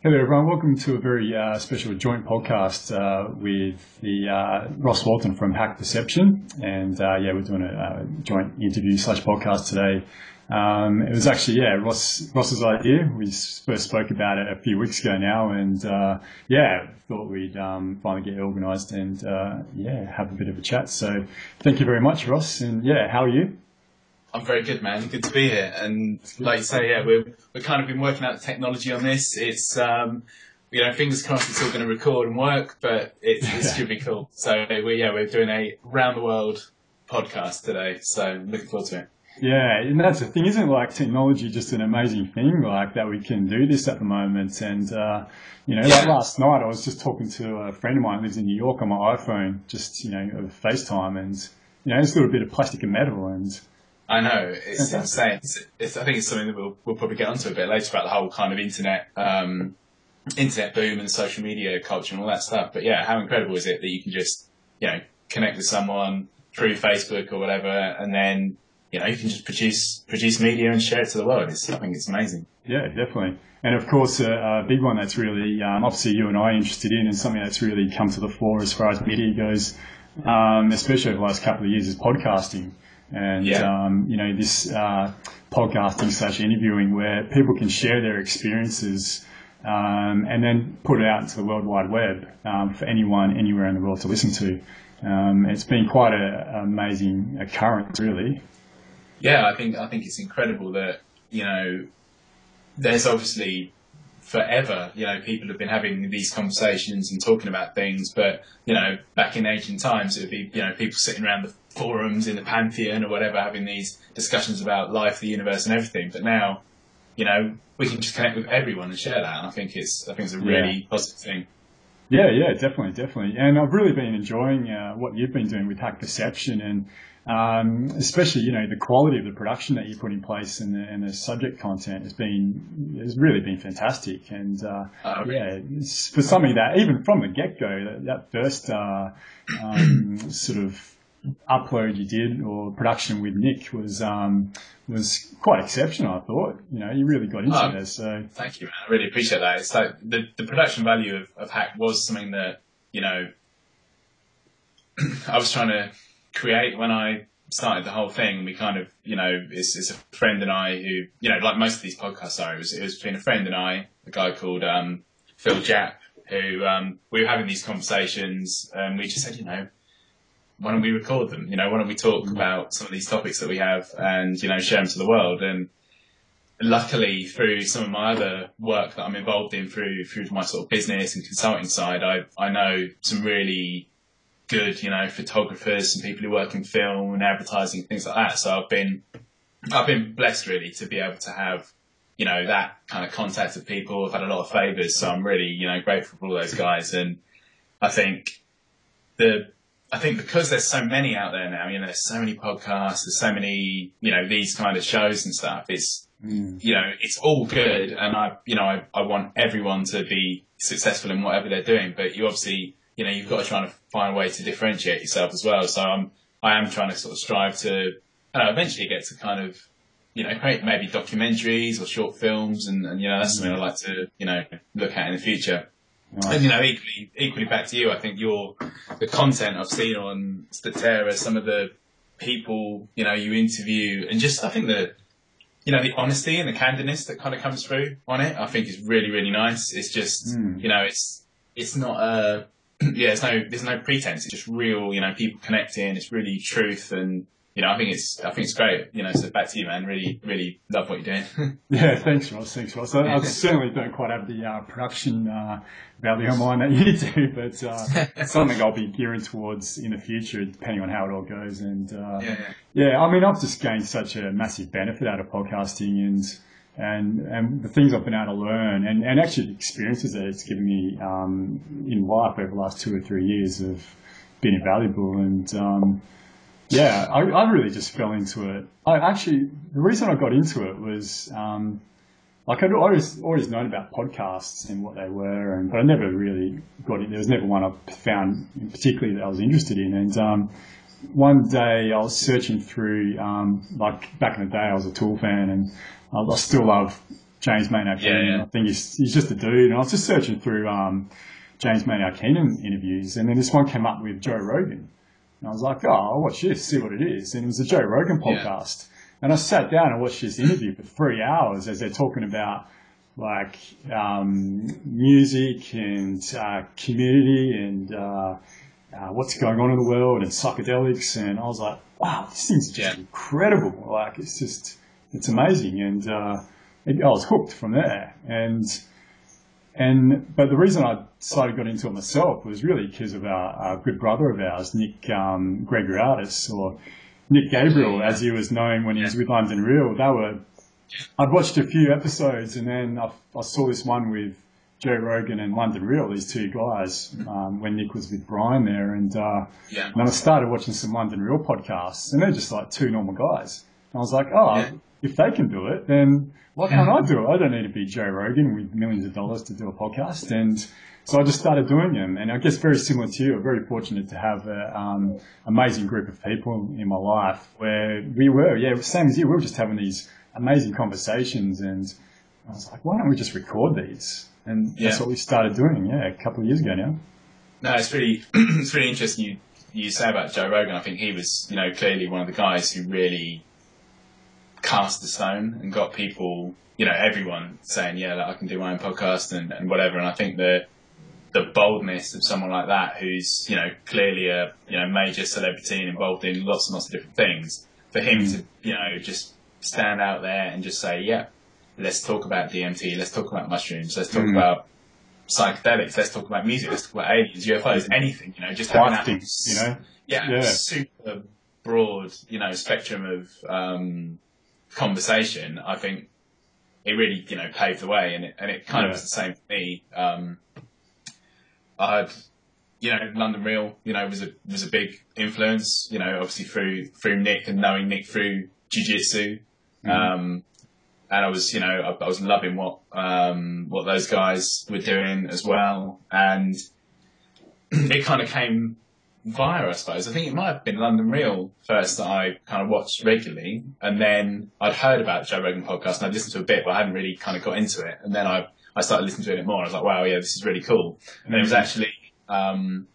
Hello everyone, welcome to a very special joint podcast with the Ross Walton from Hack Perception, and we're doing a joint interview / podcast today. It was actually Ross's idea. We first spoke about it a few weeks ago now, and thought we'd finally get organised and have a bit of a chat. So thank you very much, Ross, and how are you? I'm very good, man. Good to be here. And like you say, we've kind of been working out the technology on this. It's, fingers crossed it's all going to record and work, but it should be cool. So we're doing a round the world podcast today. So looking forward to it. Yeah, and that's the thing, isn't it? Like technology, just an amazing thing, like that we can do this at the moment. And, like last night I was just talking to a friend of mine who lives in New York on my iPhone, just, over FaceTime, and, it's a little bit of plastic and metal and... I know, it's insane. I think it's something that we'll probably get onto a bit later about the whole kind of internet boom and social media culture and all that stuff. But how incredible is it that you can just, connect with someone through Facebook or whatever, and then, you can just produce media and share it to the world. I think it's amazing. Yeah, definitely. And of course, a big one that's really, obviously you and I are interested in, and something that's really come to the fore as far as media goes, especially over the last couple of years, is podcasting. And, this podcasting / interviewing where people can share their experiences and then put it out into the World Wide Web for anyone, anywhere in the world to listen to. It's been quite an amazing occurrence, really. Yeah, I think it's incredible that, there's obviously forever, people have been having these conversations and talking about things, but, back in ancient times, it would be, people sitting around the forums in the Pantheon or whatever, having these discussions about life, the universe and everything. But now, we can just connect with everyone and share that. And I think it's a really positive thing. Yeah, definitely. And I've really been enjoying what you've been doing with Hack Perception, and especially, the quality of the production that you put in place and the subject content has really been fantastic. And it's for something that even from the get-go, that first sort of upload you did or production with Nick was quite exceptional, I thought. You really got into it. So thank you, man. I really appreciate that. It's like the production value of Hack was something that, I was trying to create when I started the whole thing. We kind of, it's a friend and I who, like most of these podcasts are, it was between a friend and I, a guy called Phil Japp, who we were having these conversations, and we just said, why don't we record them? Why don't we talk about some of these topics that we have and, share them to the world? And luckily, through some of my other work that I'm involved in through my sort of business and consulting side, I know some really good, photographers, some people who work in film and advertising, things like that. So I've been blessed really to be able to have, that kind of contact with people. I've had a lot of favours, so I'm really, grateful for all those guys. And I think because there's so many out there now, there's so many podcasts, there's so many, these kind of shows and stuff. It's, it's all good, and I want everyone to be successful in whatever they're doing. But you obviously, you've got to try to find a way to differentiate yourself as well. So I am trying to sort of strive to, eventually get to kind of, create maybe documentaries or short films, and that's something I'd like to, look at in the future. Nice. And equally back to you, I think the content I've seen on Statera, some of the people you interview, and just I think the honesty and the candidness that kind of comes through on it, I think is really, really nice. It's just it's not there's no pretense. It's just real, people connecting. It's really truth, and I think it's great. So back to you, man. Really, really love what you're doing. Yeah, thanks, Ross. I certainly don't quite have the production value on mine that you do, but it's something I'll be gearing towards in the future, depending on how it all goes. And I've just gained such a massive benefit out of podcasting, and the things I've been able to learn, and actually the experiences that it's given me in life over the last 2 or 3 years have been invaluable. And I really just fell into it. The reason I got into it was, I'd always known about podcasts and what they were, but I never really got it. There was never one I found particularly that I was interested in. And one day I was searching through, back in the day I was a Tool fan, and I still love James Maynard Keenan. I think he's just a dude. And I was just searching through James Maynard Keenan interviews, and then this one came up with Joe Rogan. And I was like, oh, I'll watch this, see what it is. And it was a Joe Rogan podcast. And I sat down and watched this interview for 3 hours as they're talking about like music and community and what's going on in the world and psychedelics. And I was like, wow, this thing's just incredible. Like, it's amazing. And I was hooked from there. But the reason I decided to get into it myself was really because of our good brother of ours, Nick Gregoriadis, or Nick Gabriel, as he was known when he was with London Real. I'd watched a few episodes, and then I saw this one with Joe Rogan and London Real, these two guys, when Nick was with Brian there. And then I started watching some London Real podcasts, and they're just like two normal guys. And I was like, if they can do it, then why can't I do it? I don't need to be Joe Rogan with millions of dollars to do a podcast. And so I just started doing them. And I guess very similar to you, I'm very fortunate to have an amazing group of people in my life where we were, same as you, we were just having these amazing conversations. And I was like, why don't we just record these? And that's what we started doing, a couple of years ago now. No, it's really interesting you say about Joe Rogan. I think he was, clearly one of the guys who really cast the stone and got people, everyone saying, I can do my own podcast and whatever. And I think the boldness of someone like that, who's, clearly a, major celebrity and involved in lots and lots of different things, for him to, just stand out there and just say, let's talk about DMT, let's talk about mushrooms, let's talk about psychedelics, let's talk about music, let's talk about aliens, UFOs, anything, just having that, super broad, spectrum of, conversation. I think it really, paved the way, and it kind of was the same for me. I had, London Real, was a big influence, obviously through Nick and knowing Nick through jiu-jitsu. And I was, I was loving what those guys were doing as well. And it kind of came via, I suppose. I think it might have been London Real first that I kind of watched regularly, and then I'd heard about Joe Rogan podcast and I'd listened to a bit, but I hadn't really kind of got into it. And then I started listening to it more. I was like, wow, this is really cool. And it was actually, we'll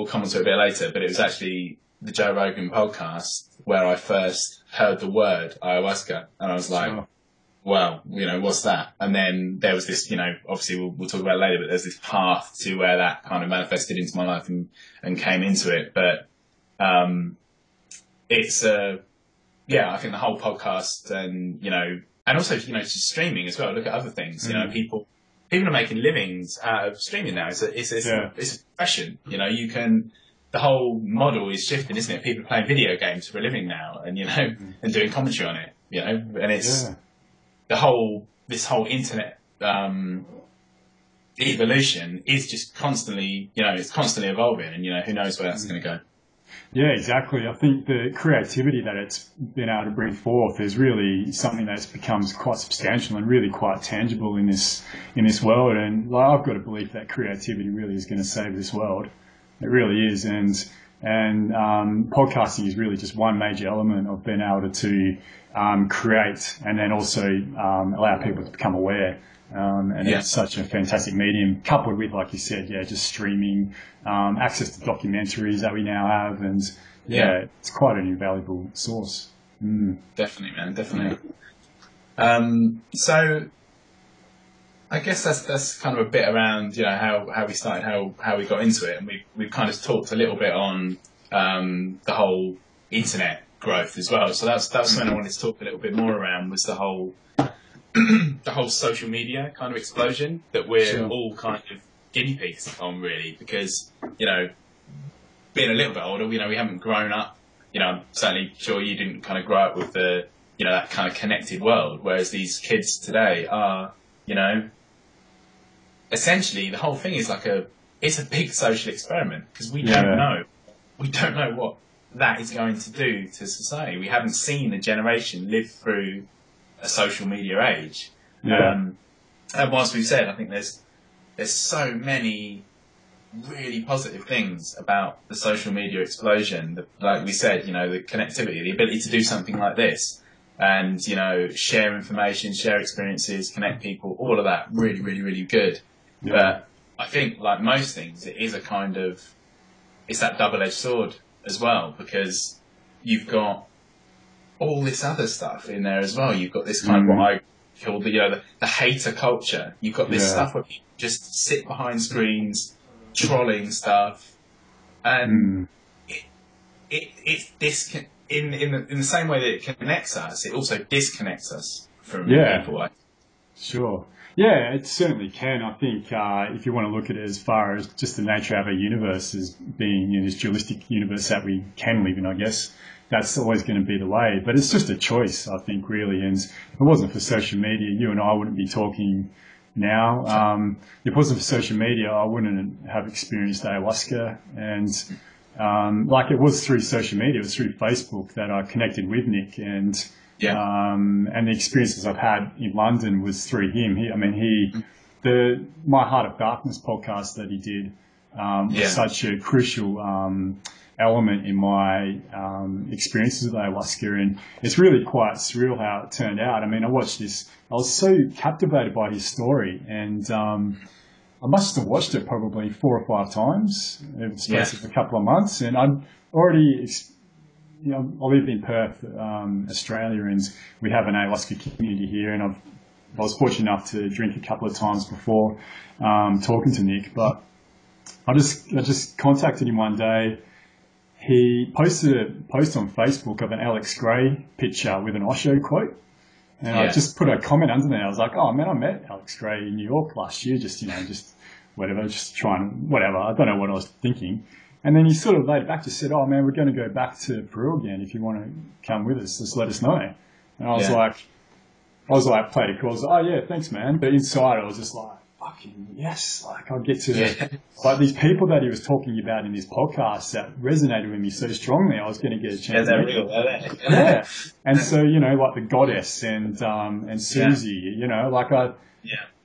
come on to it a bit later, but it was actually the Joe Rogan podcast where I first heard the word ayahuasca, and I was like, wow, what's that? And then there was this, obviously we'll talk about it later, but there's this path to where that kind of manifested into my life and came into it. But it's I think the whole podcast and also just streaming as well. Look at other things. People are making livings out of streaming now. It's a profession. The whole model is shifting, isn't it? People are playing video games for a living now, and and doing commentary on it. And it's this whole internet evolution is just constantly, it's constantly evolving, and who knows where that's going to go. Yeah, exactly. I think the creativity that it's been able to bring forth is really something that's becomes quite substantial and really quite tangible in this world. And I've got a belief that creativity really is going to save this world. It really is, and podcasting is really just one major element of being able to create and then also allow people to become aware. It's such a fantastic medium, coupled with, like you said, just streaming, access to documentaries that we now have, and it's quite an invaluable source. Definitely, man, definitely. So I guess that's kind of a bit around how we started, how we got into it, and we've kind of talked a little bit on the whole internet growth as well. So that's something I wanted to talk a little bit more around, was the whole social media kind of explosion that we're all kind of guinea pigs on, really, because being a little bit older, we haven't grown up. I'm certainly sure you didn't kind of grow up with the that kind of connected world, whereas these kids today are essentially the whole thing is it's a big social experiment, because we don't know what that is going to do to society. We haven't seen a generation live through a social media age. And whilst we've said, I think there's so many really positive things about the social media explosion. Like we said, the connectivity, the ability to do something like this. and, you know, share information, share experiences, connect people, all of that, really, really, really good. Yeah. But I think, like most things, it is a kind of, it's that double-edged sword as well, because you've got all this other stuff in there as well. You've got this kind of what I call the, you know, the hater culture. You've got this stuff where people just sit behind screens, trolling stuff, and it's this in the same way that it connects us, it also disconnects us from people. Sure. Yeah, it certainly can. I think if you want to look at it as far as just the nature of our universe as being, you know, this dualistic universe that we can live in, I guess, that's always going to be the way. But it's just a choice, I think, really. And if it wasn't for social media, you and I wouldn't be talking now. If it wasn't for social media, I wouldn't have experienced ayahuasca. And like it was through social media, it was through Facebook that I connected with Nick, and the experiences I've had in London was through him. The My Heart of Darkness podcast that he did was such a crucial element in my experiences with ayahuasca, and it's really quite surreal how it turned out. I mean, I watched this, I was so captivated by his story, and I must have watched it probably 4 or 5 times over the space of a couple of months, and I'd already, you know, I live in Perth, Australia, and we have an ayahuasca community here, and I was fortunate enough to drink a couple of times before talking to Nick, but I just contacted him one day. He posted a post on Facebook of an Alex Gray picture with an Osho quote. And I just put a comment under there. I was like, oh man, I met Alex Gray in New York last year, just trying, whatever. I don't know what I was thinking. And then he sort of laid it back, just said, oh man, we're going to go back to Peru again. If you want to come with us, just let us know. And I was like, played it cool. I was like, oh yeah, thanks man. But inside I was just like, fucking yes. Like I'll get to like these people that he was talking about in his podcast that resonated with me so strongly. I was going to get a chance. They're real, are they? Yeah. And so, you know, like the Goddess and Susie, you know, like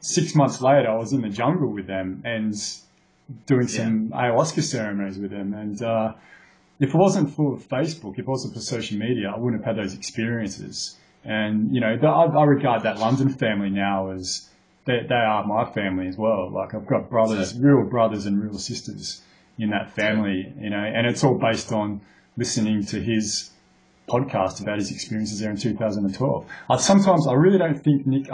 6 months later I was in the jungle with them and doing some ayahuasca ceremonies with them. And if it wasn't for Facebook, if it wasn't for social media, I wouldn't have had those experiences. And, you know, I regard that London family now as they are my family as well. Like I've got brothers, real brothers and real sisters in that family, you know, and it's all based on listening to his podcast about his experiences there in 2012. I really don't think Nick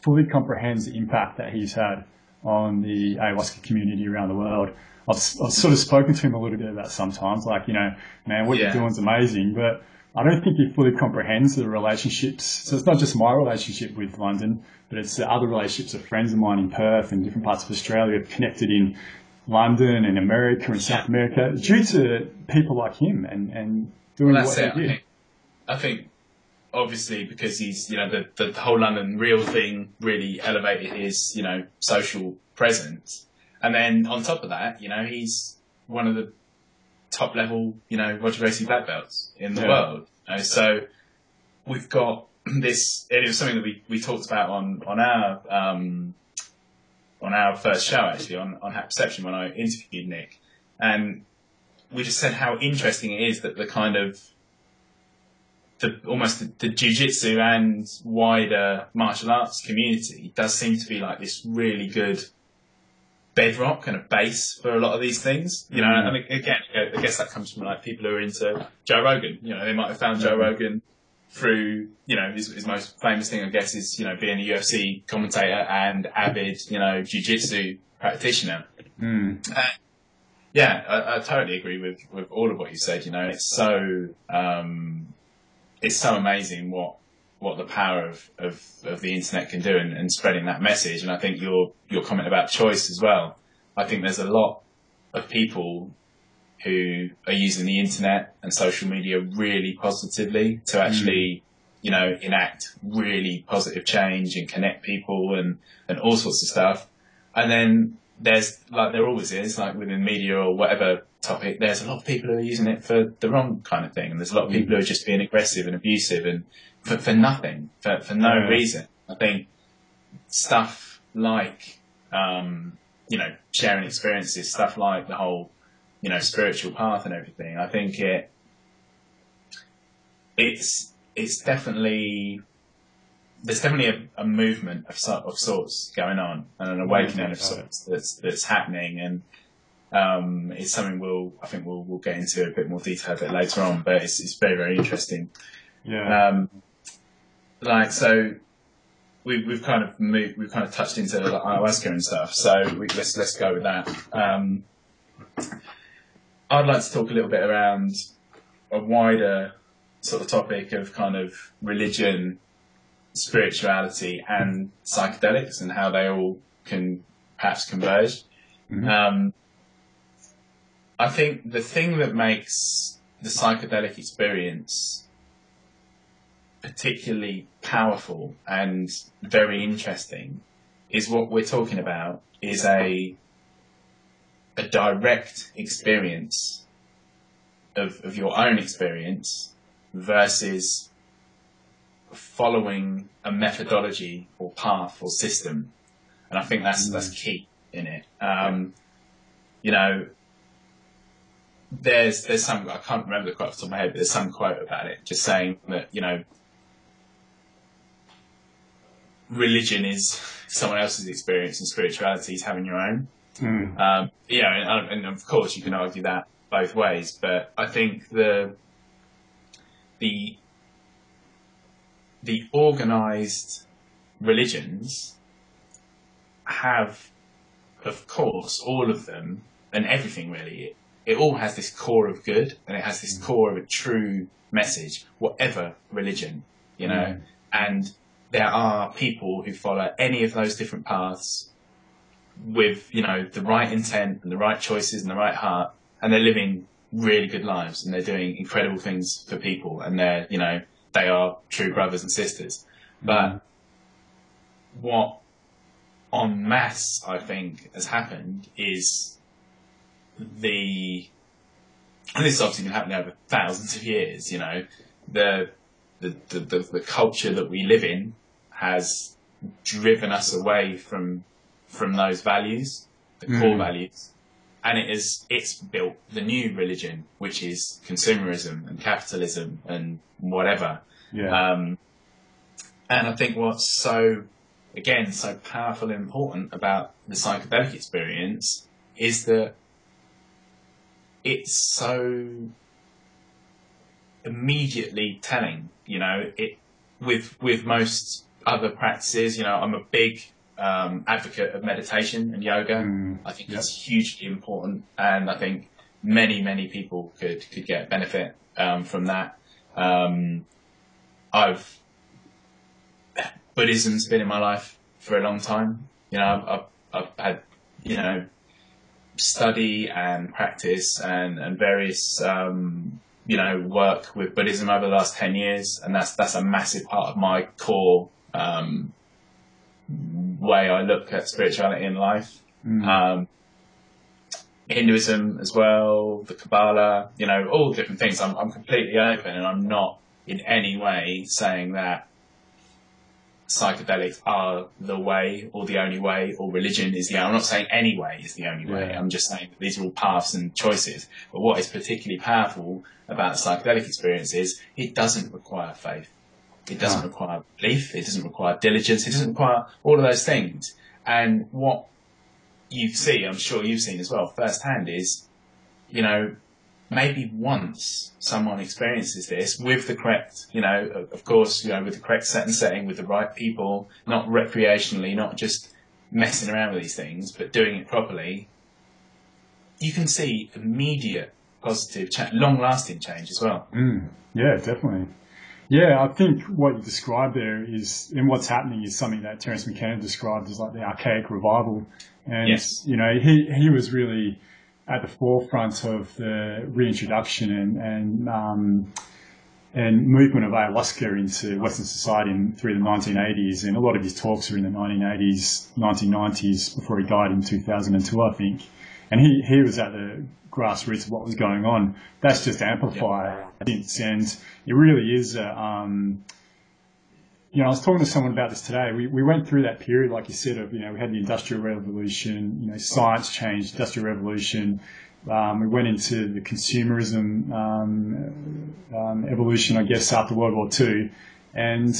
fully comprehends the impact that he's had on the ayahuasca community around the world. I've sort of spoken to him a little bit about sometimes, like, you know, man, what you're doing is amazing, but I don't think he fully comprehends the relationships. So it's not just my relationship with London, but it's the other relationships of friends of mine in Perth and different parts of Australia have connected in London and America and South America due to people like him and doing what he did. I think obviously because he's, you know, the whole London Real thing really elevated his, you know, social presence. And then on top of that, you know, he's one of the top level, you know, Roger Gracie black belts in the world. You know? So we've got this, it was something that we talked about on our first show actually, on Hack Perception when I interviewed Nick. And we just said how interesting it is that the kind of, the jiu-jitsu and wider martial arts community does seem to be like this really good bedrock and a base for a lot of these things, you know. And again, I guess that comes from like people who are into Joe Rogan. You know, they might have found Joe Rogan through, you know, his most famous thing, I guess, is, you know, being a UFC commentator and avid, you know, jiu-jitsu practitioner. I totally agree with all of what you said. You know, it's so amazing what the power of the internet can do and spreading that message. And I think your comment about choice as well. I think there's a lot of people who are using the internet and social media really positively to actually, you know, enact really positive change and connect people and all sorts of stuff. And then there's, like there always is, like within media or whatever topic, there's a lot of people who are using it for the wrong kind of thing. And there's a lot of people who are just being aggressive and abusive and for nothing, for no reason. I think stuff like, you know, sharing experiences, stuff like the whole, you know, spiritual path and everything. I think it's it's definitely there's definitely a movement of sorts going on, and an awakening of sorts that's happening, and it's something I think we'll get into a bit more detail a bit later on, but it's very, very interesting. Yeah. So we've kind of touched into like ayahuasca and stuff. So let's go with that. I'd like to talk a little bit around a wider sort of topic of kind of religion, spirituality, and psychedelics, and how they all can perhaps converge. Mm-hmm. I think the thing that makes the psychedelic experience particularly powerful and very interesting is what we're talking about is a direct experience of your own experience versus following a methodology or path or system. And I think that's key in it. There's some, I can't remember the quote off the top of my head, but there's some quote about it just saying that, religion is someone else's experience and spirituality is having your own. And of course you can argue that both ways, but I think the organized religions have, of course, all of them and everything really, it all has this core of good, and it has this core of a true message, whatever religion, and there are people who follow any of those different paths with, the right intent and the right choices and the right heart, and they're living really good lives, and they're doing incredible things for people, and they are true brothers and sisters. But what en masse, I think, has happened is and this has obviously been happening over thousands of years, the culture that we live in has driven us away from those values, the core values, and it's built the new religion, which is consumerism and capitalism and whatever. And I think what's so powerful and important about the psychedelic experience is that it's so immediately telling, with most other practices, I'm a big advocate of meditation and yoga. I think it's hugely important, and I think many people could get benefit from that. Buddhism's been in my life for a long time. I've had study and practice and various work with Buddhism over the last 10 years, and that's a massive part of my core way I look at spirituality in life. Hinduism as well, the Kabbalah, all different things. I'm completely open, and I'm not in any way saying that psychedelics are the way or the only way, or religion is the only. I'm not saying any way is the only way. I'm just saying that these are all paths and choices. But what is particularly powerful about the psychedelic experience is it doesn't require faith. It doesn't require belief. It doesn't require diligence. It doesn't require all of those things. And what you see, I'm sure you've seen as well firsthand, is, maybe once someone experiences this with the correct, of course, with the correct set and setting, with the right people, not recreationally, not just messing around with these things, but doing it properly, you can see immediate positive, long-lasting change as well. Yeah, definitely. Yeah, I think what you described there is, and what's happening is something that Terence McKenna described as like the archaic revival. And, he was really at the forefront of the reintroduction and movement of ayahuasca into Western society through the 1980s. And a lot of his talks were in the 1980s, 1990s, before he died in 2002, I think. And he was at the grassroots of what was going on. That's just amplified since. And it really is, I was talking to someone about this today. We went through that period, like you said, of, we had the Industrial Revolution, science changed, Industrial Revolution, We went into the consumerism evolution, I guess, after World War II, and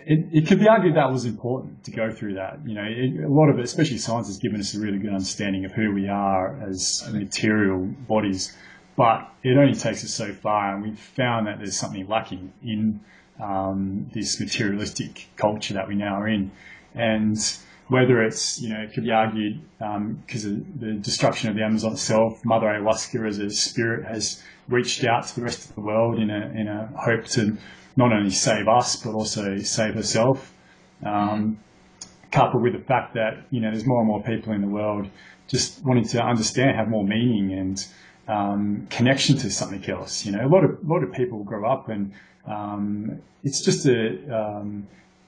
it could be argued that was important to go through that. A lot of it, especially science, has given us a really good understanding of who we are as material bodies, but it only takes us so far, and we've found that there's something lacking in this materialistic culture that we now are in. And whether it's, it could be argued because of the destruction of the Amazon itself, Mother Ayahuasca as a spirit has reached out to the rest of the world in a hope to not only save us, but also save herself. Coupled with the fact that, there's more and more people in the world just wanting to understand, have more meaning and connection to something else. A lot of people grow up and it's just a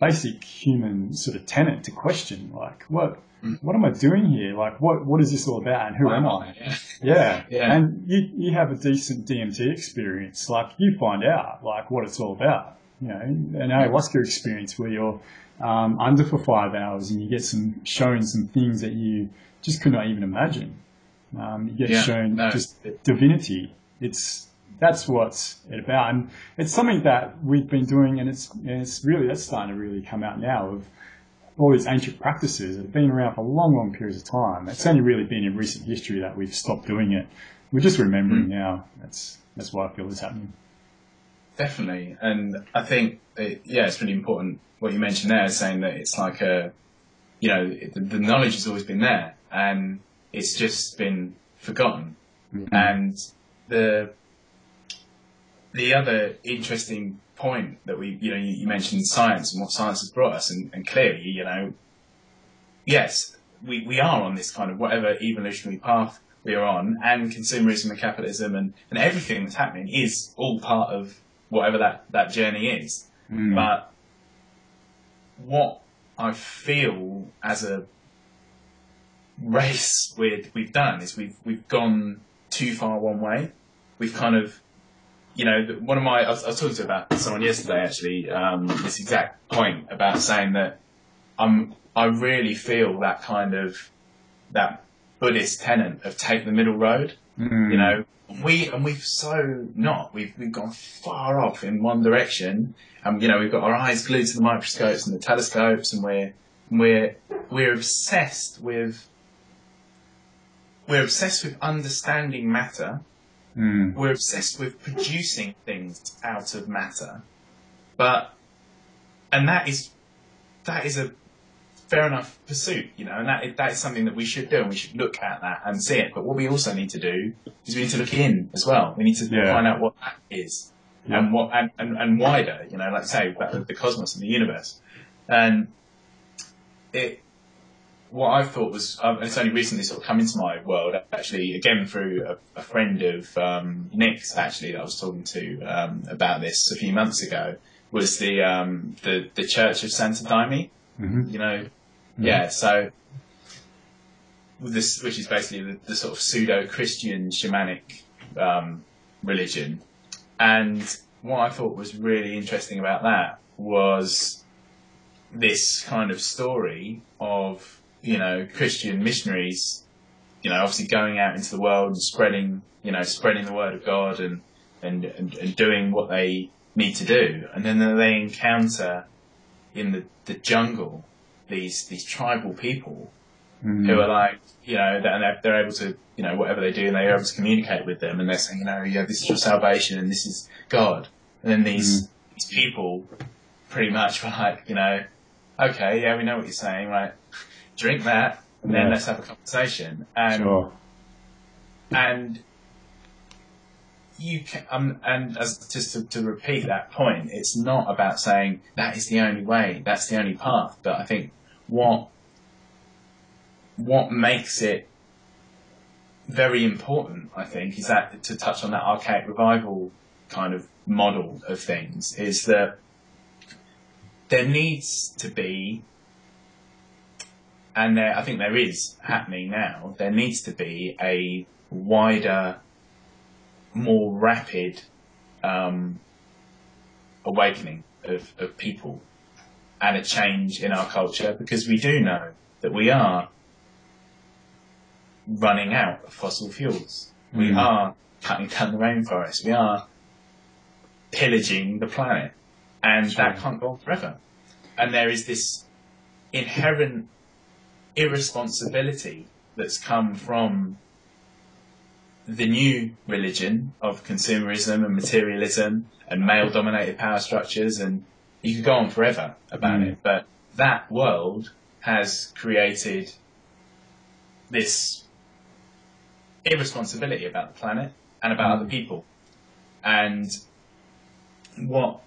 basic human sort of tenet to question, like, what am I doing here? Like, what is this all about, and who am I? Yeah. And you have a decent DMT experience, like, you find out, like, what it's all about. An ayahuasca experience where you're under for 5 hours and you get shown some things that you just could not even imagine. You get shown just divinity. That's what's it about, and it's something that we've been doing, and it's really, that's starting to really come out now, of all these ancient practices that have been around for long periods of time. It's only really been in recent history that we've stopped doing it. We're just remembering now. That's why I feel it's happening. Definitely, and I think it's really important what you mentioned there, saying that it's like the knowledge has always been there, and it's just been forgotten. And the other interesting point that you mentioned science and what science has brought us, and clearly, yes, we are on this kind of whatever evolutionary path we are on, and consumerism and capitalism and everything that's happening is all part of whatever that journey is. But what I feel as a race we've done is we've gone too far one way. We've kind of, I was talking to about someone yesterday, actually, this exact point about saying that I really feel that kind of, that Buddhist tenet of take the middle road. We've so not. We've gone far off in one direction, and we've got our eyes glued to the microscopes and the telescopes, and we're obsessed with understanding matter. We're obsessed with producing things out of matter, and that is a fair enough pursuit, and that is something that we should do, and we should look at that and see it. But what we also need to do is we need to look in as well. We need to find out what that is, and what and wider, like say about the cosmos and the universe. And what I thought was, and it's only recently sort of come into my world, actually, again through a friend of Nick's, actually, that I was talking to about this a few months ago, was the Church of Santa Daime. So this, which is basically the sort of pseudo-Christian shamanic religion. And what I thought was really interesting about that was this kind of story of Christian missionaries, obviously going out into the world and spreading the word of God and doing what they need to do, and then they encounter in the jungle these tribal people who are like, and they're able to, whatever they do, and they're able to communicate with them, and they're saying, this is your salvation and this is God. And then these people pretty much were like, okay, yeah, we know what you're saying, right? Drink that, and then let's have a conversation. And and you can, and as just to repeat that point, it's not about saying that is the only way, that's the only path. But I think what makes it very important, I think, is that, to touch on that archaic revival kind of model of things, is that there needs to be, and I think there is happening now, there needs to be a wider, more rapid awakening of people and a change in our culture, because we do know that we are running out of fossil fuels. We are cutting down the rainforest. We are pillaging the planet, and that can't go on forever. And there is this inherent irresponsibility that's come from the new religion of consumerism and materialism and male-dominated power structures, and you could go on forever about it, but that world has created this irresponsibility about the planet and about other people. And what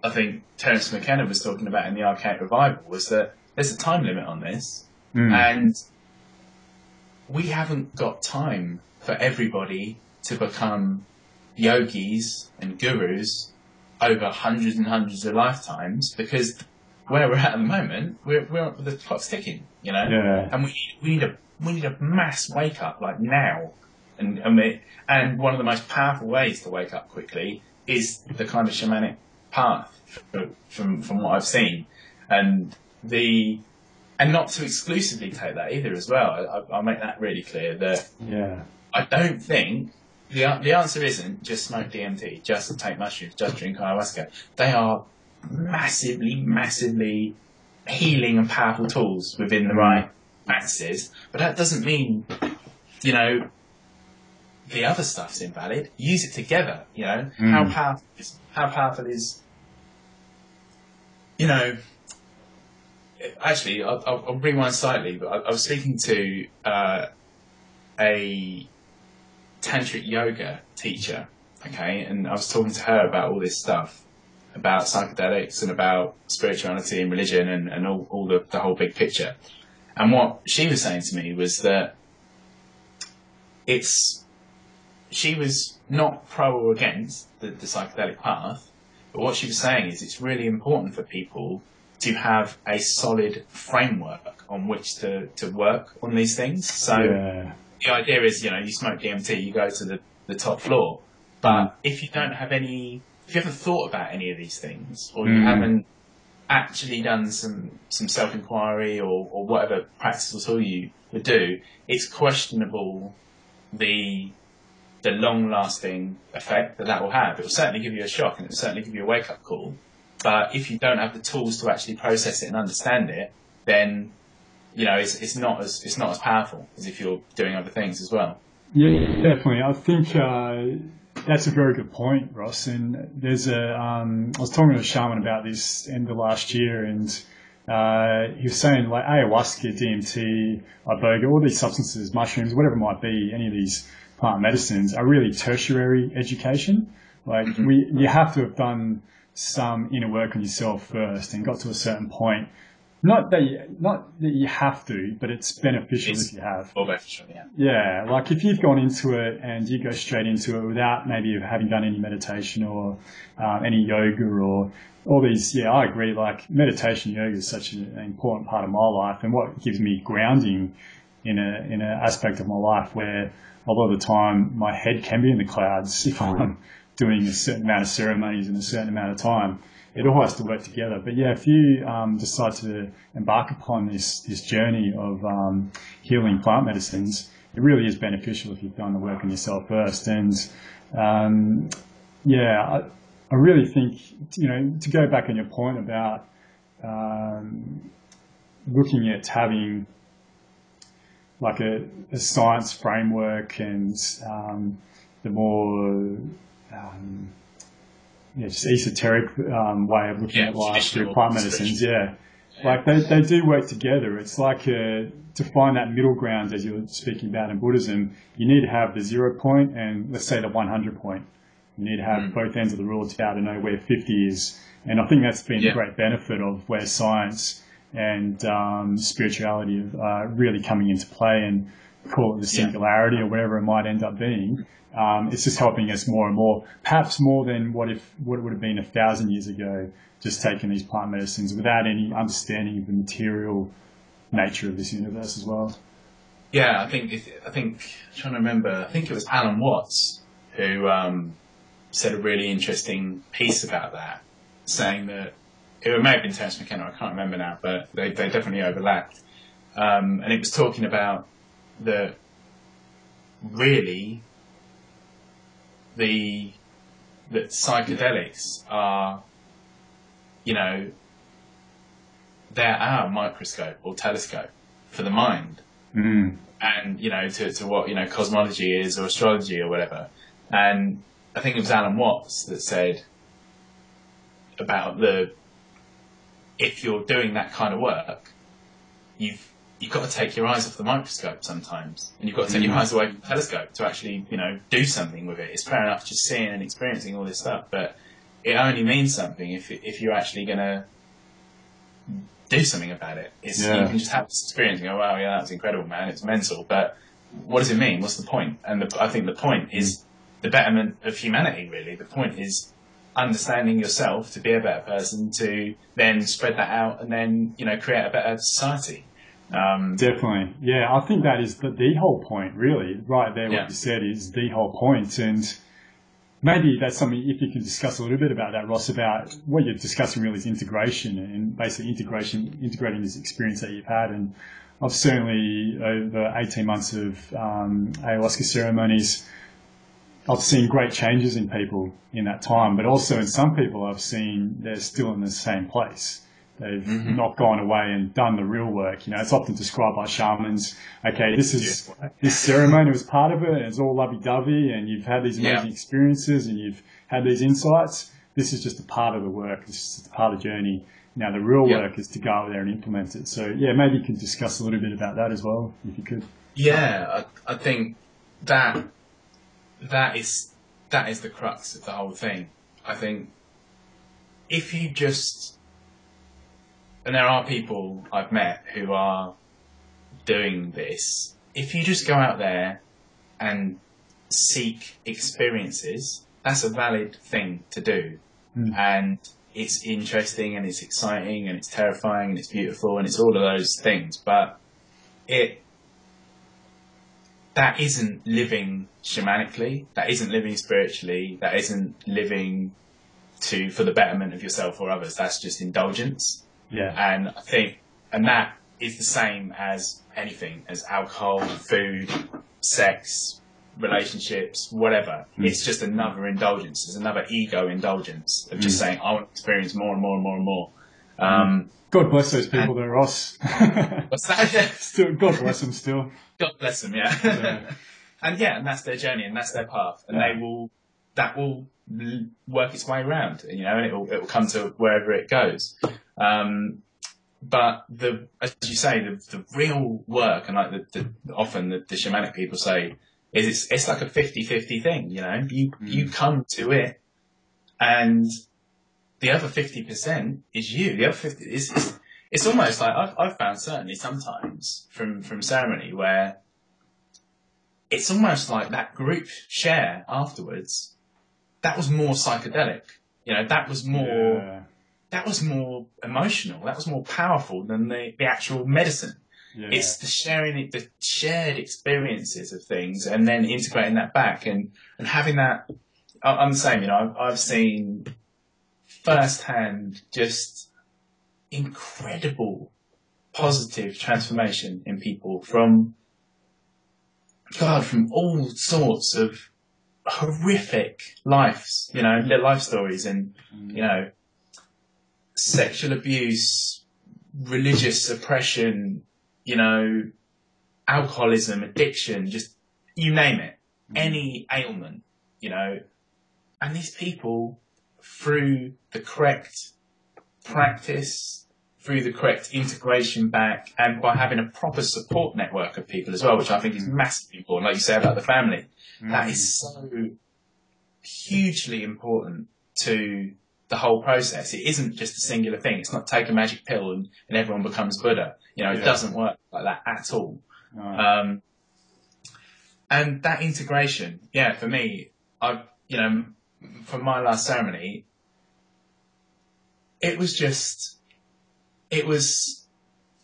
I think Terence McKenna was talking about in the Archaic Revival was that there's a time limit on this, and we haven't got time for everybody to become yogis and gurus over hundreds and hundreds of lifetimes, because where we're at the moment, the clock's ticking, you know, and we need a mass wake up like now, and one of the most powerful ways to wake up quickly is the kind of shamanic path from what I've seen, and not to exclusively take that either as well. I'll make that really clear that I don't think the answer isn't just smoke DMT, just take mushrooms, just drink ayahuasca. They are massively healing and powerful tools within the right practices, but that doesn't mean, you know, the other stuff's invalid. Use it together, you know. How powerful is, you know, actually, I'll rewind slightly, but I was speaking to a tantric yoga teacher, okay, and I was talking to her about all this stuff, about psychedelics and about spirituality and religion and all the whole big picture. And what she was saying to me was that she was not pro or against the psychedelic path, but what she was saying is it's really important for people to have a solid framework on which to work on these things. So the idea is, you know, you smoke DMT, you go to the top floor, but if you haven't thought about any of these things, or you haven't actually done some self-inquiry or whatever practice or tool you would do, it's questionable the long-lasting effect that will have. It will certainly give you a shock, and it will certainly give you a wake-up call. But if you don't have the tools to actually process it and understand it, then, you know, it's not as powerful as if you're doing other things as well. Yeah, definitely. I think that's a very good point, Ross. And there's I was talking to a shaman about this end of last year, and he was saying, like, ayahuasca, DMT, iboga, all these substances, mushrooms, whatever it might be, any of these plant medicines are really tertiary education. Like, you have to have done some inner work on yourself first and got to a certain point. Not that you have to, but it's beneficial if you have. Or beneficial, yeah. Yeah, like if you've gone into it and you go straight into it without maybe having done any meditation or any yoga or all these, I agree, like meditation, yoga is such an important part of my life, and what gives me grounding in an aspect of my life where a lot of the time my head can be in the clouds if I'm doing a certain amount of ceremonies in a certain amount of time. It all has to work together. But if you decide to embark upon this journey of healing plant medicines, it really is beneficial if you've done the work on yourself first. And I really think, to go back on your point about looking at having like a science framework and the more just esoteric way of looking at life through plant medicines, like they do work together. It's like to find that middle ground, as you're speaking about in Buddhism, you need to have the 0 point and let's say the 100 point. You need to have both ends of the rule to be able to know where 50 is. And I think that's been a great benefit of where science and spirituality are really coming into play, and call it the singularity or whatever it might end up being. It's just helping us more and more, perhaps more than what it would have been 1,000 years ago, just taking these plant medicines without any understanding of the material nature of this universe as well. Yeah, I think I'm trying to remember. I think it was Alan Watts who said a really interesting piece about that, saying that it may have been Terence McKenna, I can't remember now, but they definitely overlapped. And it was talking about that really that psychedelics are, you know, they're our microscope or telescope for the mind. Mm. And, you know, to what, you know, cosmology is or astrology or whatever. And I think it was Alan Watts that said about if you're doing that kind of work, you've got to take your eyes off the microscope sometimes, and you've got to take your eyes away from the telescope to actually, you know, do something with it. It's fair enough just seeing and experiencing all this stuff, but it only means something if you're actually going to do something about it. You can just have this experience and go, wow, yeah, that's incredible, man, it's mental, but what does it mean? What's the point? And I think the point is the betterment of humanity, really. The point is understanding yourself to be a better person, to then spread that out and then, you know, create a better society. Definitely. Yeah, I think that is the whole point, really. Right there, what you said is the whole point. And maybe that's something, if you can discuss a little bit about that, Ross, about what you're discussing really is integration, and basically integrating this experience that you've had. And I've certainly, over 18 months of ayahuasca ceremonies, I've seen great changes in people in that time, but also in some people I've seen they're still in the same place. They've not gone away and done the real work. You know, it's often described by shamans. Okay, this ceremony was part of it, and it's all lovey-dovey, and you've had these amazing experiences, and you've had these insights. This is just a part of the work. This is just a part of the journey. Now, the real work is to go out there and implement it. So, yeah, maybe you can discuss a little bit about that as well, if you could. Yeah, I think that is the crux of the whole thing. I think if you just... And there are people I've met who are doing this. If you just go out there and seek experiences, that's a valid thing to do. And it's interesting and it's exciting and it's terrifying and it's beautiful and it's all of those things. But that isn't living shamanically, that isn't living spiritually, that isn't living for the betterment of yourself or others. That's just indulgence. Yeah. And I think, and that is the same as anything, as alcohol, food, sex, relationships, whatever. It's just another indulgence. It's another ego indulgence of just saying, I want to experience more and more and more and more. God bless those people there, Ross. What's that? Still, God bless them still. God bless them, yeah. And that's their journey and that's their path. And that will work its way around, you know, and it will come to wherever it goes. But as you say, the real work, and like often the shamanic people say, is it's like a 50-50 thing, you know. You come to it, and the other 50% is you. The other 50 it's almost like I've found certainly sometimes from ceremony where it's almost like that group share afterwards. That was more psychedelic, you know. That was more. That was more emotional. That was more powerful than the actual medicine. Yeah. It's the shared experiences of things, and then integrating that back and having that. I'm the same, you know. I've seen firsthand just incredible positive transformation in people from all sorts of horrific lives, you know, life stories, and you know. Sexual abuse, religious oppression, you know, alcoholism, addiction, just you name it, any ailment, you know. And these people, through the correct practice, through the correct integration back, and by having a proper support network of people as well, which I think is massively important, like you say about the family, that is so hugely important to the whole process. It isn't just a singular thing. It's not take a magic pill and everyone becomes Buddha. You know, it doesn't work like that at all. And that integration, for me, from my last ceremony, it was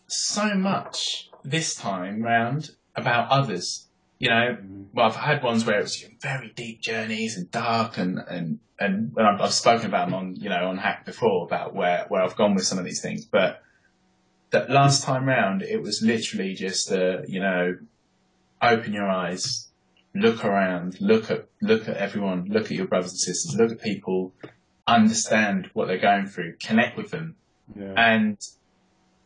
so much this time round about others. You know, well, I've had ones where it was very deep journeys and dark, and I've spoken about them on Hack before, about where I've gone with some of these things. But that last time round, it was literally just open your eyes, look around, look at everyone, look at your brothers and sisters, look at people, understand what they're going through, connect with them. Yeah.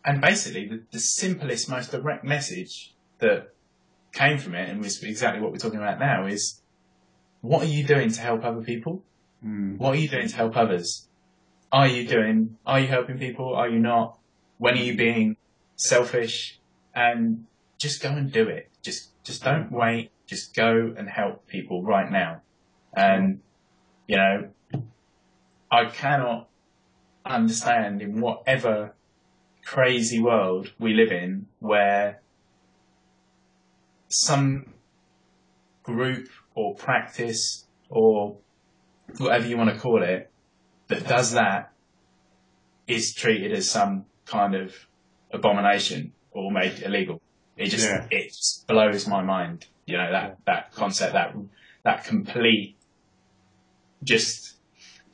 And basically the simplest, most direct message that came from it, and was exactly what we're talking about now, is what are you doing to help other people? What are you doing to help others? Are you helping people? Are you not? When are you being selfish? And just go and do it. Just don't wait. Just go and help people right now. And, you know, I cannot understand in whatever crazy world we live in where some group or practice or whatever you want to call it that does that is treated as some kind of abomination or made illegal. It just blows my mind. You know, that concept, that complete, just,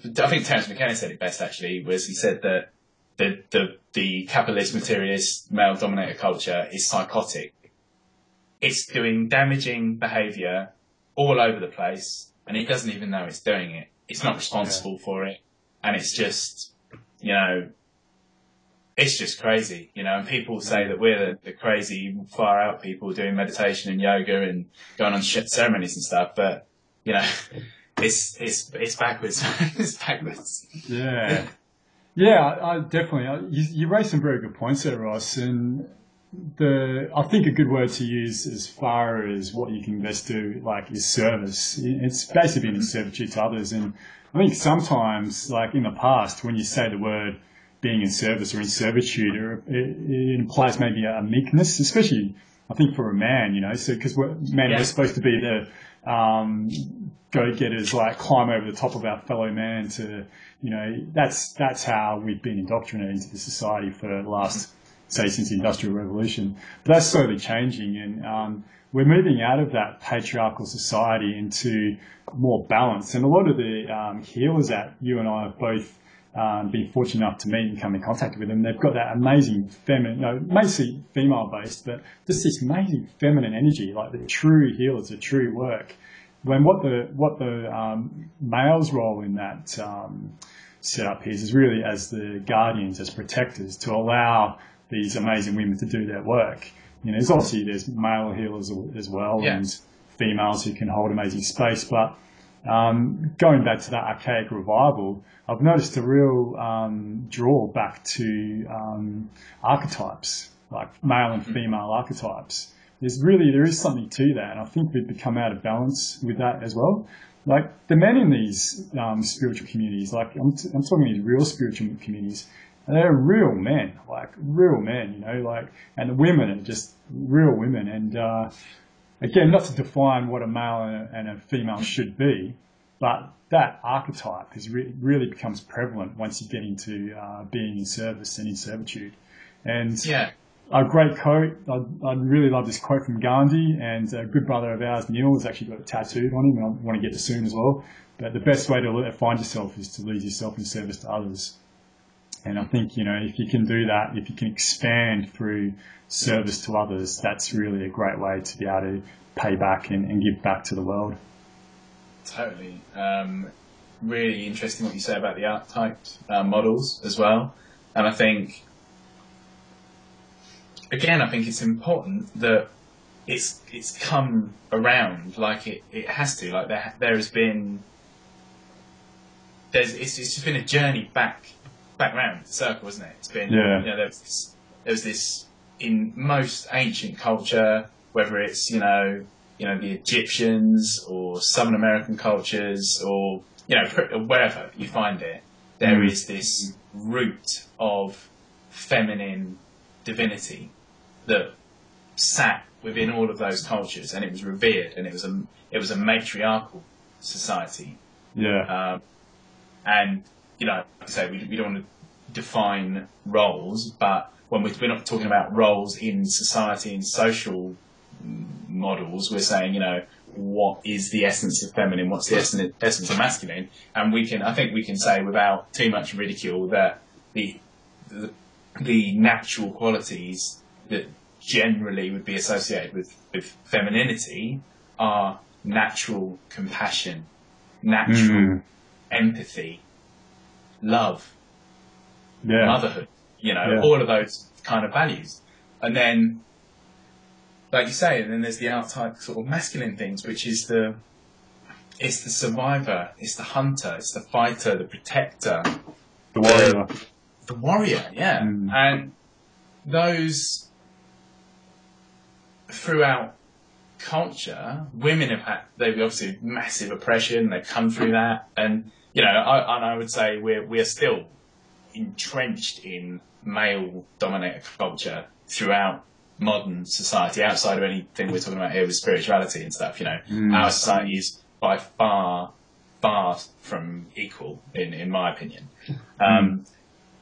I think Terence McKenna said it best actually, was he said that the capitalist, materialist, male-dominated culture is psychotic. It's doing damaging behaviour all over the place, and it doesn't even know it's doing it. It's not responsible for it, and it's just, you know, it's just crazy, you know. And people say that we're the crazy, far out people doing meditation and yoga and going on ceremonies and stuff, but you know, it's backwards. It's backwards. Yeah. Yeah, I definitely. You raised some very good points there, Ross. And I think a good word to use as far as what you can best do, like, is service. It's basically being in servitude to others. And I think sometimes, like in the past, when you say the word being in service or in servitude, it implies maybe a meekness, especially I think for a man, you know. So because we're supposed to be the go-getters, like climb over the top of our fellow man to, you know, that's how we've been indoctrinated into the society for the last, say, since the Industrial Revolution. But that's slowly changing, and we're moving out of that patriarchal society into more balance. And a lot of the healers that you and I have both been fortunate enough to meet and come in contact with them, they've got that amazing feminine, mostly female-based, but just this amazing feminine energy, like the true healers, the true work. When what the male's role in that setup is really as the guardians, as protectors, to allow these amazing women to do their work. You know, there's male healers as well, and females who can hold amazing space. But going back to that archaic revival, I've noticed a real draw back to archetypes, like male and female archetypes. There is something to that, and I think we've become out of balance with that as well. Like the men in these spiritual communities, like I'm talking these real spiritual communities, and they're real men, you know, like, and the women are just real women. And again, not to define what a male and a female should be, but that archetype really becomes prevalent once you get into being in service and in servitude. And a great quote, I really love this quote from Gandhi, and a good brother of ours, Neil, has actually got it tattooed on him, and I want to get it soon as well. But the best way to find yourself is to lead yourself in service to others. And I think, you know, if you can do that, if you can expand through service to others, that's really a great way to be able to pay back and give back to the world. Totally. Really interesting what you say about the archetype models as well. And I think, again, it's important that it's come around like it has to. Like there has been, it's just been a journey back round the circle, isn't it? It's been, you know, there was this in most ancient culture, whether it's, you know, the Egyptians or Southern American cultures or, you know, wherever you find it, there is this root of feminine divinity that sat within all of those cultures, and it was revered, and it was a matriarchal society. And, you know, like I say, we don't want to define roles, but when we're not talking about roles in society and social models, we're saying, you know, what is the essence of feminine, what's the essence of masculine, and I think we can say without too much ridicule that the natural qualities that generally would be associated with femininity are natural compassion, natural empathy, love, motherhood, all of those kind of values. And then, like you say, and then there's the archetype sort of masculine things, which is it's the survivor, it's the hunter, it's the fighter, the protector, the warrior. The warrior, yeah. And those, throughout culture, women they've obviously massive oppression, they've come through that. And, I would say we're still entrenched in male-dominated culture throughout modern society, outside of anything we're talking about here with spirituality and stuff. Our society is by far from equal, in my opinion.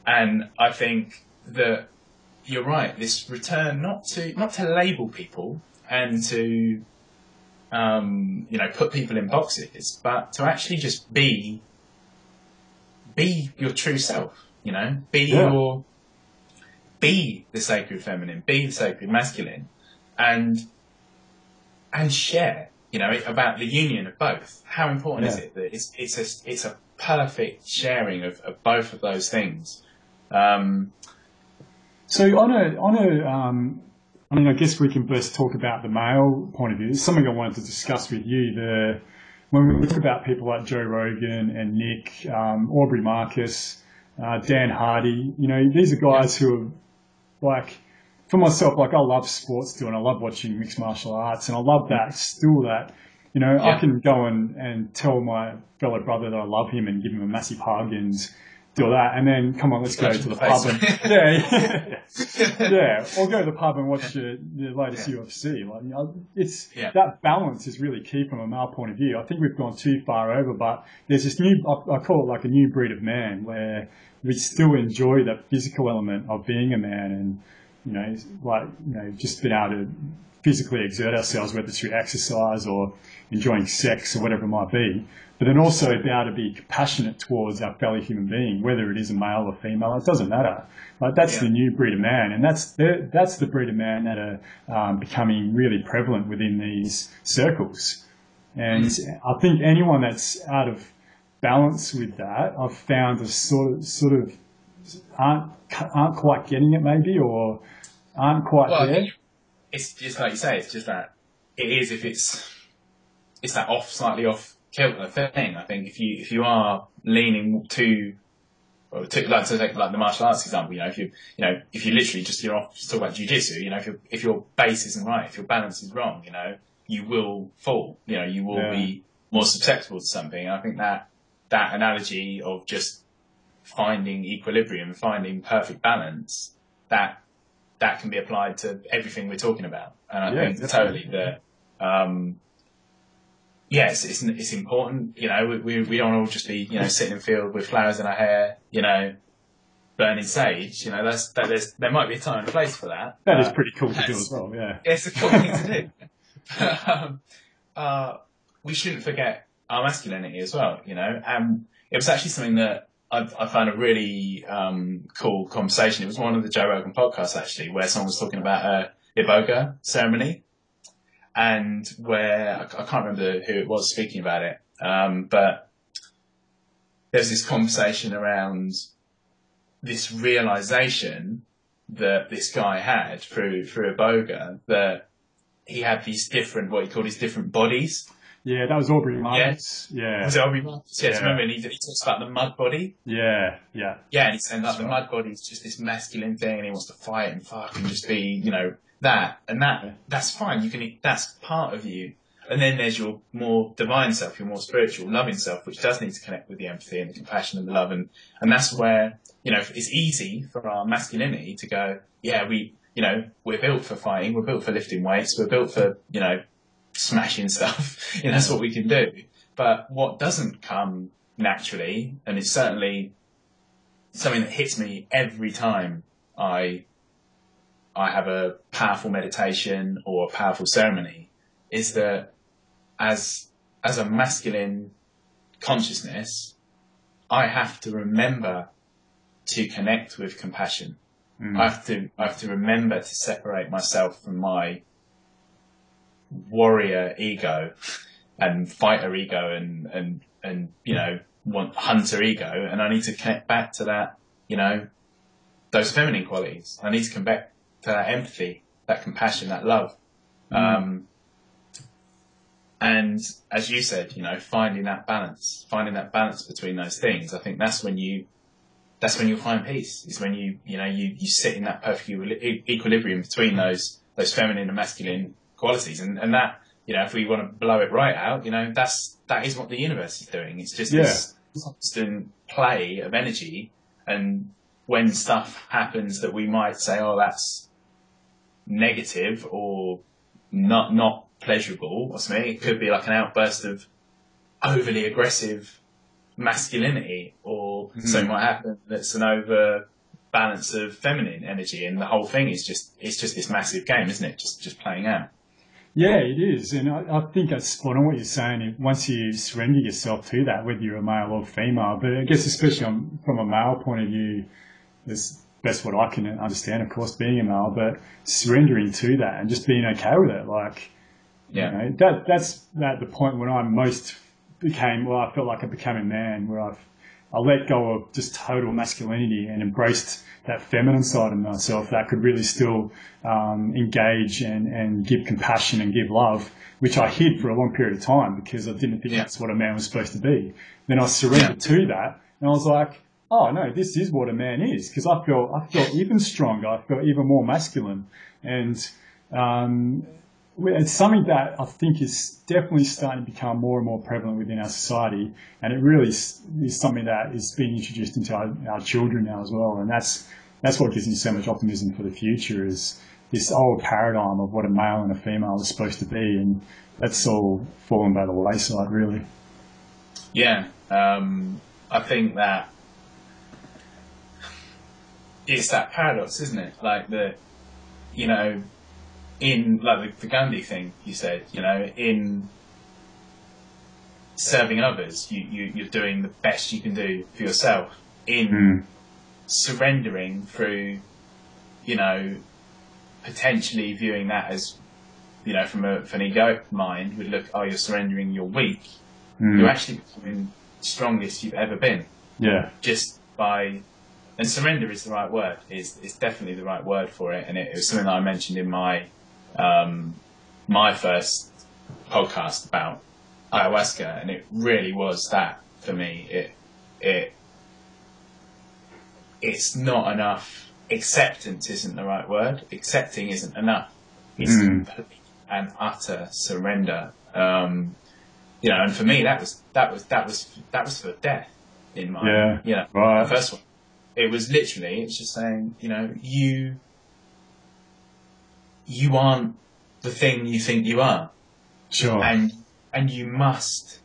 And I think that you're right. This return not to label people and to put people in boxes, but to actually just be your true self. Be the sacred feminine, be the sacred masculine, and share. About the union of both. How important is it that it's a perfect sharing of both of those things. So I guess we can first talk about the male point of view. It's something I wanted to discuss with you. When we talk about people like Joe Rogan and Nick, Aubrey Marcus, Dan Hardy, these are guys who are like, for myself, like I love sports too, and I love watching mixed martial arts, and I love that I can go and tell my fellow brother that I love him and give him a massive hug and do that, and then come on, let's go to the pub and or go to the pub and watch the latest UFC. That balance is really key from a male point of view. I think we've gone too far over, but there's this new, I call it like a new breed of man, where we still enjoy that physical element of being a man, and just being able to physically exert ourselves, whether it's through exercise or enjoying sex or whatever it might be, but then also be able to be compassionate towards our fellow human being, whether it is a male or female, it doesn't matter. That's the new breed of man, and that's the breed of man that are becoming really prevalent within these circles. And I think anyone that's out of balance with that, I've found a sort of aren't quite getting it maybe, or aren't quite there. It's just like you say. It's just that it is if it's that slightly off kilter thing. I think if you are leaning like to take like the martial arts example, if you literally just you're off to talk about jiu-jitsu, if your base isn't right, if your balance is wrong, you will fall. You will be more susceptible to something. And I think that analogy of just finding equilibrium, finding perfect balance, that can be applied to everything we're talking about. And I think totally that, it's important. We don't all just be, sitting in the field with flowers in our hair, burning sage. There might be a time and place for that. That is pretty cool to do as well. Yeah, it's a cool thing to do. But, we shouldn't forget our masculinity as well. And it was actually something that I found a really cool conversation. It was one of the Joe Rogan podcasts, actually, where someone was talking about a iboga ceremony, and where I can't remember who it was speaking about it, but there's this conversation around this realization that this guy had through iboga, that he had these different, what he called his different bodies. Yeah, that was Aubrey Marcus. Yeah. Was it Aubrey Marcus? Yes, remember, and he talks about the mud body. Yeah. Yeah, and he's saying the mud body is just this masculine thing, and he wants to fight and fuck and just be, that. And that's fine. That's part of you. And then there's your more divine self, your more spiritual, loving self, which does need to connect with the empathy and the compassion and the love. And that's where, it's easy for our masculinity to go, we're built for fighting, we're built for lifting weights, we're built for, smashing stuff. That's what we can do. But what doesn't come naturally, and it's certainly something that hits me every time I have a powerful meditation or a powerful ceremony, is that as a masculine consciousness, I have to remember to connect with compassion. I have to remember to separate myself from my warrior ego and fighter ego and you know, hunter ego, and I need to connect back to that, you know, those feminine qualities. I need to come back to that empathy, that compassion, that love. And as you said, you know, finding that balance between those things. I think that's when you'll find peace, is when you sit in that perfect equilibrium between those feminine and masculine qualities. And that, you know, if we want to blow it right out, you know, that is what the universe is doing. It's just this constant play of energy. And when stuff happens that we might say, oh, that's negative or not pleasurable or something, it could be like an outburst of overly aggressive masculinity, or something might happen that's an overbalance of feminine energy, and the whole thing is just this massive game, isn't it? Just playing out. Yeah, it is. And I think that's spot on what you're saying. Once you surrender yourself to that, whether you're a male or female, but I guess especially from a male point of view, that's what I can understand, of course, being a male, but surrendering to that and just being okay with it. Like, you know, that's at the point when I most I felt like I became a man, where I let go of just total masculinity and embraced that feminine side of myself that could really still engage and give compassion and give love, which I hid for a long period of time because I didn't think that's what a man was supposed to be. Then I surrendered to that, and I was like, oh no, this is what a man is, because I felt even stronger, I felt even more masculine, and it's something that I think is definitely starting to become more and more prevalent within our society, and it really is something that is being introduced into our children now as well, and that's what gives me so much optimism for the future, is this old paradigm of what a male and a female is supposed to be, and that's all fallen by the wayside, really. Yeah, I think that it's that paradox, isn't it? Like you know, in like the Gandhi thing you said, you know, in serving others, you're doing the best you can do for yourself. In surrendering through, you know, potentially viewing that as, you know, from an egoic mind would look, oh, you're surrendering, you're weak. You're actually becoming the strongest you've ever been. Yeah. Just by, and surrender is the right word. It's definitely the right word for it. And it was something that I mentioned in my first podcast about ayahuasca, and it really was that for me. It's not enough. Acceptance isn't the right word. Accepting isn't enough. It's complete and utter surrender. You know, and for me, that was for death in mind. You know, the first one. It was literally, it's just saying, you know, you aren't the thing you think you are. Sure. And you must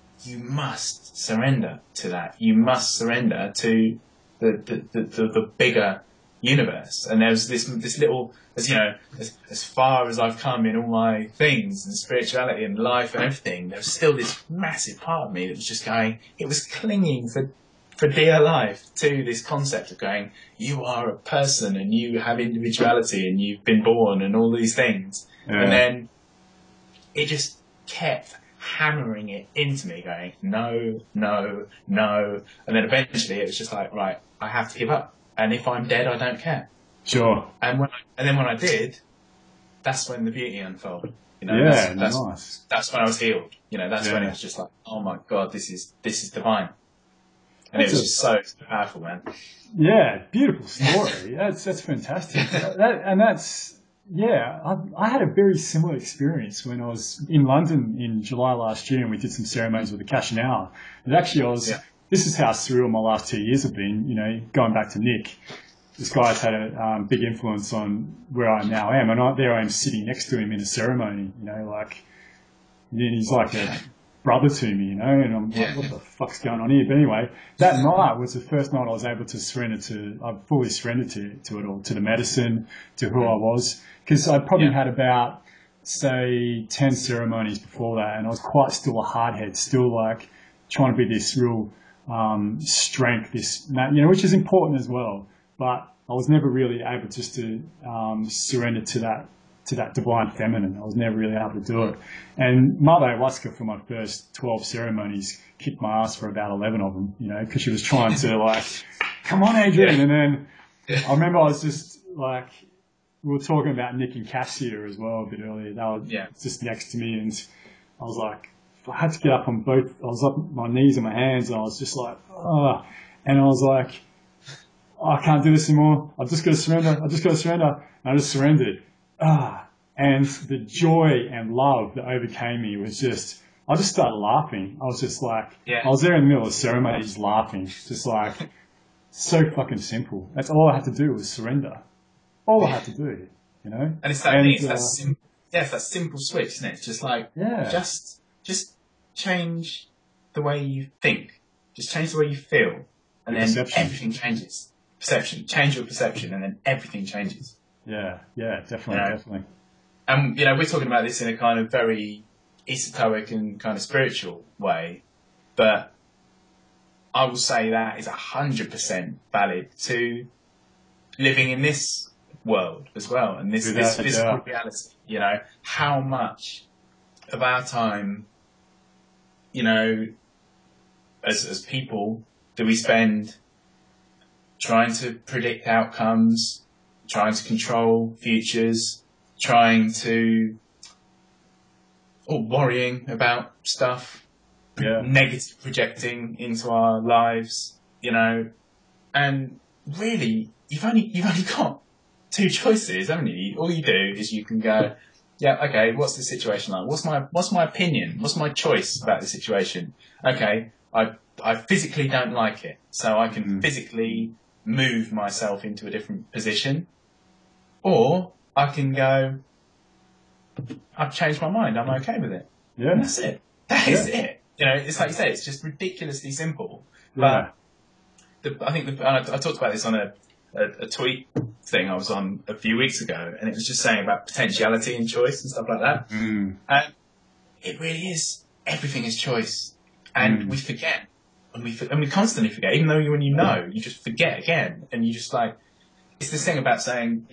surrender to that. You must surrender to the bigger universe. And there's this little, as you know, as far as I've come in all my things and spirituality and life and everything, there was still this massive part of me that was just going, it was clinging for dear life to this concept of going, you are a person and you have individuality and you've been born and all these things. And then it just kept hammering it into me, going, no, no, no. And then eventually it was just like, right, I have to give up. And if I'm dead, I don't care. Sure. And then when I did, that's when the beauty unfolded. You know, nice. That's when I was healed. You know, that's when it was just like, oh my God, this is divine. And it was just so powerful, man. Yeah, beautiful story. That's fantastic. I had a very similar experience when I was in London in July last year, and we did some ceremonies with the Cash and Hour. And actually, this is how surreal my last 2 years have been. You know, going back to Nick, this guy's had a big influence on where I now am, and there I am sitting next to him in a ceremony. You know, like, and he's like a brother to me, you know, and I'm like, what the fuck's going on here? But anyway, that night was the first night I was able to I fully surrendered to it all, to the medicine, to who I was, because I probably had about, say, 10 ceremonies before that, and I was quite still a hardhead, still like trying to be this real strength, this, you know, which is important as well. But I was never really able just to surrender to that divine feminine. I was never really able to do it. And Mother Ayahuasca, for my first 12 ceremonies, kicked my ass for about 11 of them, because she was trying to like, come on, Adrian. And then I remember I was just like, we were talking about Nick and Cassia as well a bit earlier. They were just next to me, and I was like, I had to get up on both. I was up on my knees and my hands, and I was just like, oh. And I was like, I can't do this anymore. I've just got to surrender. And I just surrendered. And the joy and love that overcame me was just, I just started laughing. I was just like, I was there in the middle of the ceremony just laughing. Just like, so fucking simple. That's all I had to do was surrender. All I had to do, And it's that thing, it's that simple switch, isn't it? It's just like, just change the way you think. Just change the way you feel. And then everything changes. Perception. Change your perception, and then everything changes. Yeah, definitely. And, we're talking about this in a kind of very esoteric and kind of spiritual way, but I will say that is 100% valid to living in this world as well, and this physical reality. How much of our time, as people, do we spend trying to predict outcomes, trying to control futures, trying to, or worrying about stuff, negative projecting into our lives, and really you've only got two choices, haven't you? All you do is you can go, okay, what's the situation like? What's my opinion? What's my choice about the situation? Okay, I physically don't like it, so I can physically move myself into a different position, or I can go, I've changed my mind, I'm okay with it. Yeah. And that's it. That is it. It's like you say, it's just ridiculously simple. But I think I talked about this on a tweet thing I was on a few weeks ago, and it was just saying about potentiality and choice and stuff like that. And it really is, everything is choice. And we forget, and we constantly forget, even though when you just forget again, and you just like, it's this thing about saying,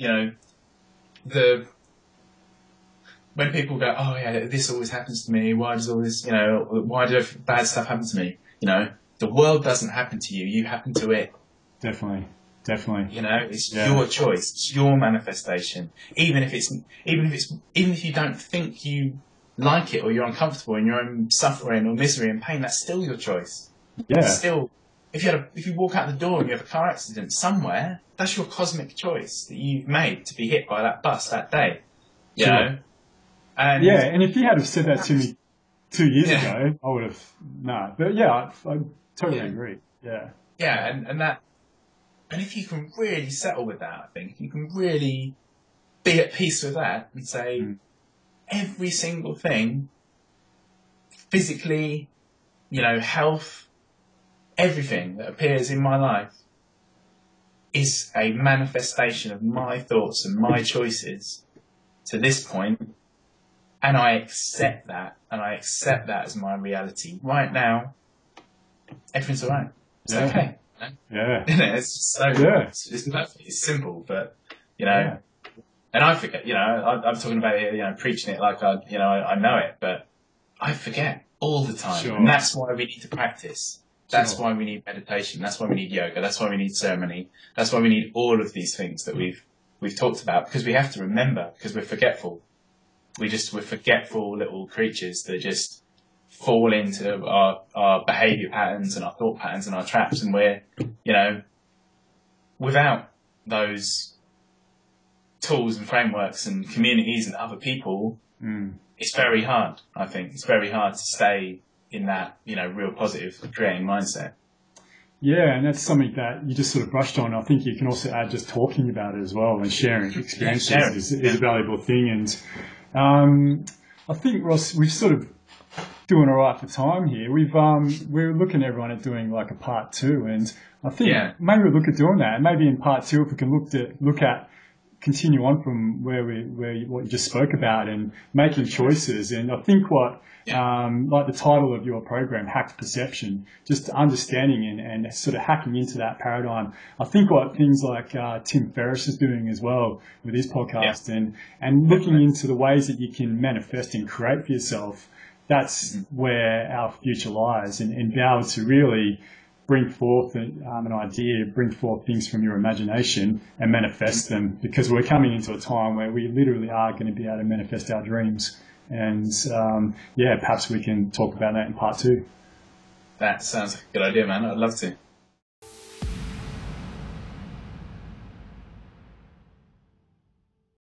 when people go, oh yeah, this always happens to me, why does all this, why do bad stuff happen to me? The world doesn't happen to you, you happen to it. Definitely. It's your choice, it's your manifestation. Even if you don't think you like it, or you're uncomfortable in your own suffering or misery and pain, that's still your choice. Yeah. Still, if you walk out the door and you have a car accident somewhere, that's your cosmic choice that you've made to be hit by that bus that day. You know? And if you had have said that to me 2 years ago, I would have But I totally agree. Yeah. Yeah, and if you can really settle with that, I think, if you can really be at peace with that and say, every single thing, physically, health, everything that appears in my life is a manifestation of my thoughts and my choices to this point, and I accept that, as my reality. Right now, everything's all right. It's okay. Yeah. It's just so it's simple, but and I forget, I'm talking about it, preaching it like I know it, but I forget all the time. Sure. And that's why we need to practice. That's why we need meditation. That's why we need yoga. That's why we need ceremony. That's why we need all of these things that we've talked about, because we have to remember, because we're forgetful. We're forgetful little creatures that just fall into our behaviour patterns and our thought patterns and our traps, and we're, without those tools and frameworks and communities and other people, it's very hard, I think. It's very hard to stay in that, real positive creating mindset. Yeah, and that's something that you just sort of brushed on. I think you can also add just talking about it as well, and sharing experiences is a valuable thing. And I think, Ross, we've sort of doing all right for time here. We're looking at everyone at doing like a part 2, and I think maybe we'll look at doing that. And maybe in part 2, if we can look at continue on from what you just spoke about and making choices. And I think like the title of your program, Hacked Perception, just understanding and sort of hacking into that paradigm. I think what things like Tim Ferriss is doing as well with his podcast and looking into the ways that you can manifest and create for yourself, that's where our future lies, and be able to really bring forth an idea, bring forth things from your imagination and manifest them, because we're coming into a time where we literally are going to be able to manifest our dreams. And perhaps we can talk about that in part 2. That sounds like a good idea, man. I'd love to.